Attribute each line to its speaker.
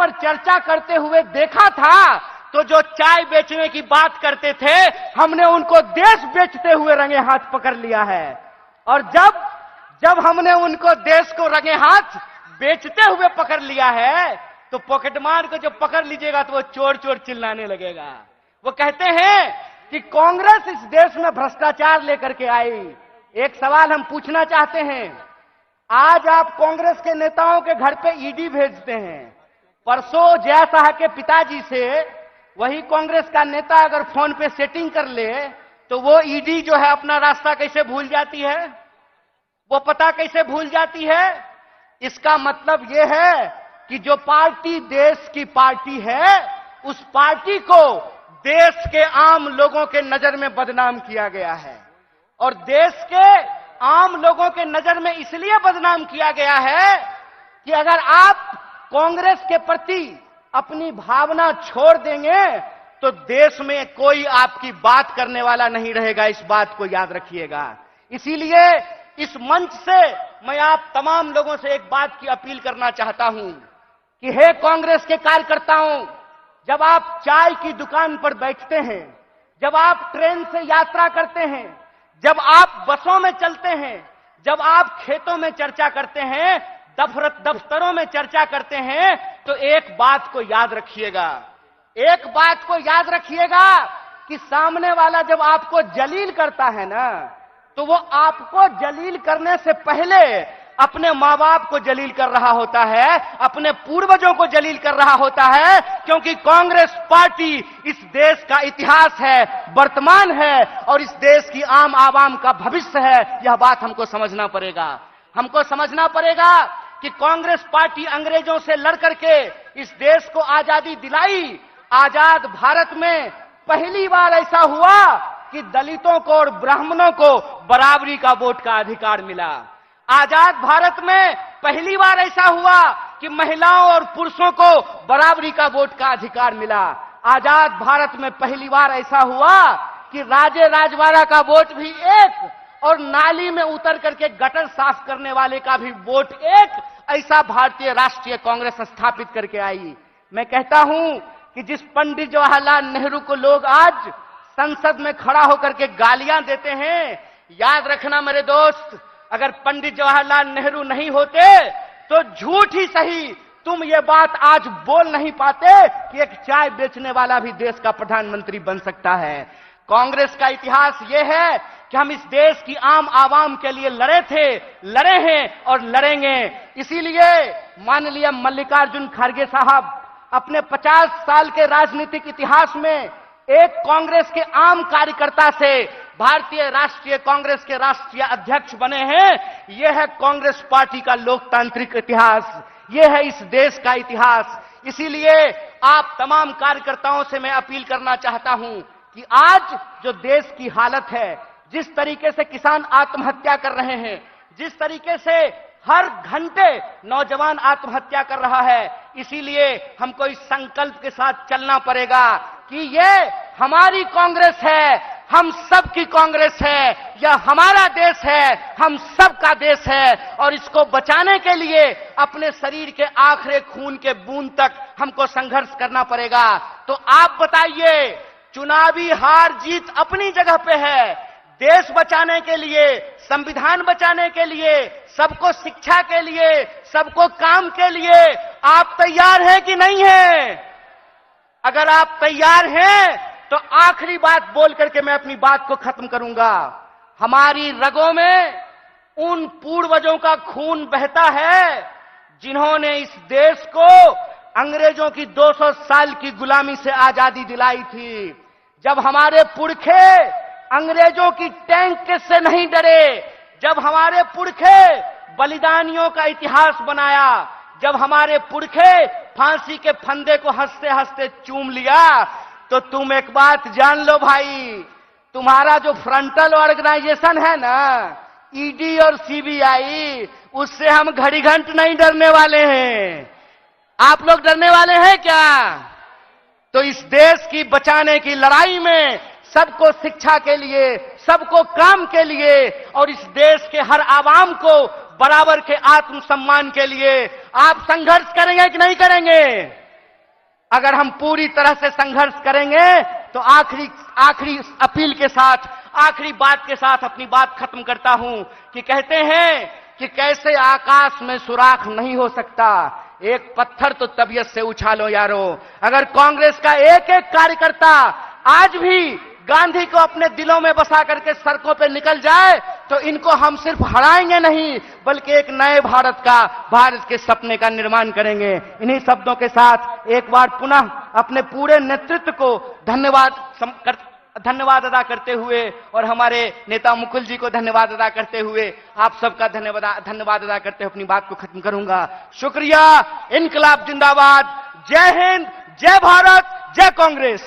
Speaker 1: पर चर्चा करते हुए देखा था, तो जो चाय बेचने की बात करते थे, हमने उनको देश बेचते हुए रंगे हाथ पकड़ लिया है। और जब हमने उनको देश को रंगे हाथ बेचते हुए पकड़ लिया है, तो पॉकेटमार को जब पकड़ लीजिएगा तो वो चोर चोर चिल्लाने लगेगा। वो कहते हैं कि कांग्रेस इस देश में भ्रष्टाचार लेकर के आई। एक सवाल हम पूछना चाहते हैं, आज आप कांग्रेस के नेताओं के घर पे ईडी भेजते हैं। परसों जया साहब के पिताजी से वही कांग्रेस का नेता अगर फोन पे सेटिंग कर ले, तो वो ईडी जो है अपना रास्ता कैसे भूल जाती है, वो पता कैसे भूल जाती है। इसका मतलब यह है कि जो पार्टी देश की पार्टी है, उस पार्टी को देश के आम लोगों के नजर में बदनाम किया गया है। और देश के आम लोगों के नजर में इसलिए बदनाम किया गया है कि अगर आप कांग्रेस के प्रति अपनी भावना छोड़ देंगे, तो देश में कोई आपकी बात करने वाला नहीं रहेगा। इस बात को याद रखिएगा। इसीलिए इस मंच से मैं आप तमाम लोगों से एक बात की अपील करना चाहता हूं कि हे कांग्रेस के कार्यकर्ताओं, जब आप चाय की दुकान पर बैठते हैं, जब आप ट्रेन से यात्रा करते हैं, जब आप बसों में चलते हैं, जब आप खेतों में चर्चा करते हैं, दफ्तरों में चर्चा करते हैं, तो एक बात को याद रखिएगा, एक बात को याद रखिएगा कि सामने वाला जब आपको जलील करता है ना, तो वो आपको जलील करने से पहले अपने मां बाप को जलील कर रहा होता है, अपने पूर्वजों को जलील कर रहा होता है। क्योंकि कांग्रेस पार्टी इस देश का इतिहास है, वर्तमान है, और इस देश की आम आवाम का भविष्य है। यह बात हमको समझना पड़ेगा। हमको समझना पड़ेगा कि कांग्रेस पार्टी अंग्रेजों से लड़ करके इस देश को आजादी दिलाई। आजाद भारत में पहली बार ऐसा हुआ कि दलितों को और ब्राह्मणों को बराबरी का वोट का अधिकार मिला। आजाद भारत में पहली बार ऐसा हुआ कि महिलाओं और पुरुषों को बराबरी का वोट का अधिकार मिला। आजाद भारत में पहली बार ऐसा हुआ कि राजे राजवाड़ा का वोट भी एक, और नाली में उतर करके गटर साफ करने वाले का भी वोट एक, ऐसा भारतीय राष्ट्रीय कांग्रेस स्थापित करके आई। मैं कहता हूं कि जिस पंडित जवाहरलाल नेहरू को लोग आज संसद में खड़ा होकर के गालियां देते हैं, याद रखना मेरे दोस्त, अगर पंडित जवाहरलाल नेहरू नहीं होते तो झूठ ही सही तुम ये बात आज बोल नहीं पाते कि एक चाय बेचने वाला भी देश का प्रधानमंत्री बन सकता है। कांग्रेस का इतिहास ये है कि हम इस देश की आम आवाम के लिए लड़े थे, लड़े हैं और लड़ेंगे। इसीलिए माननीय मल्लिकार्जुन खड़गे साहब अपने 50 साल के राजनीतिक इतिहास में एक कांग्रेस के आम कार्यकर्ता से भारतीय राष्ट्रीय कांग्रेस के राष्ट्रीय अध्यक्ष बने हैं। यह है कांग्रेस पार्टी का लोकतांत्रिक इतिहास, यह है इस देश का इतिहास। इसीलिए आप तमाम कार्यकर्ताओं से मैं अपील करना चाहता हूं कि आज जो देश की हालत है, जिस तरीके से किसान आत्महत्या कर रहे हैं, जिस तरीके से हर घंटे नौजवान आत्महत्या कर रहा है, इसीलिए हमको इस संकल्प के साथ चलना पड़ेगा कि ये हमारी कांग्रेस है, हम सब की कांग्रेस है, यह हमारा देश है, हम सब का देश है, और इसको बचाने के लिए अपने शरीर के आखिरी खून के बूंद तक हमको संघर्ष करना पड़ेगा। तो आप बताइए, चुनावी हार जीत अपनी जगह पे है, देश बचाने के लिए, संविधान बचाने के लिए, सबको शिक्षा के लिए, सबको काम के लिए आप तैयार हैं कि नहीं हैं? अगर आप तैयार हैं तो आखिरी बात बोल करके मैं अपनी बात को खत्म करूंगा। हमारी रगों में उन पूर्वजों का खून बहता है जिन्होंने इस देश को अंग्रेजों की 200 साल की गुलामी से आजादी दिलाई थी। जब हमारे पुरखे अंग्रेजों की टैंक से नहीं डरे, जब हमारे पुरखे बलिदानियों का इतिहास बनाया, जब हमारे पुरखे फांसी के फंदे को हंसते हंसते चूम लिया, तो तुम एक बात जान लो भाई, तुम्हारा जो फ्रंटल ऑर्गेनाइजेशन है ना, ईडी और सीबीआई, उससे हम घड़ी घंट नहीं डरने वाले हैं। आप लोग डरने वाले हैं क्या? तो इस देश की बचाने की लड़ाई में सबको शिक्षा के लिए, सबको काम के लिए, और इस देश के हर आवाम को बराबर के आत्मसम्मान के लिए आप संघर्ष करेंगे कि नहीं करेंगे? अगर हम पूरी तरह से संघर्ष करेंगे तो आखिरी अपील के साथ, आखिरी बात के साथ अपनी बात खत्म करता हूं कि कहते हैं कि कैसे आकाश में सुराख नहीं हो सकता, एक पत्थर तो तबीयत से उछालो यारो। अगर कांग्रेस का एक एक कार्यकर्ता आज भी गांधी को अपने दिलों में बसा करके सड़कों पे निकल जाए तो इनको हम सिर्फ हराएंगे नहीं बल्कि एक नए भारत के सपने का निर्माण करेंगे। इन्हीं शब्दों के साथ एक बार पुनः अपने पूरे नेतृत्व को धन्यवाद अदा करते हुए और हमारे नेता मुकुल जी को धन्यवाद अदा करते हुए आप सबका धन्यवाद अदा करते हुए अपनी बात को खत्म करूंगा। शुक्रिया। इनकलाब जिंदाबाद। जय हिंद, जय भारत, जय कांग्रेस।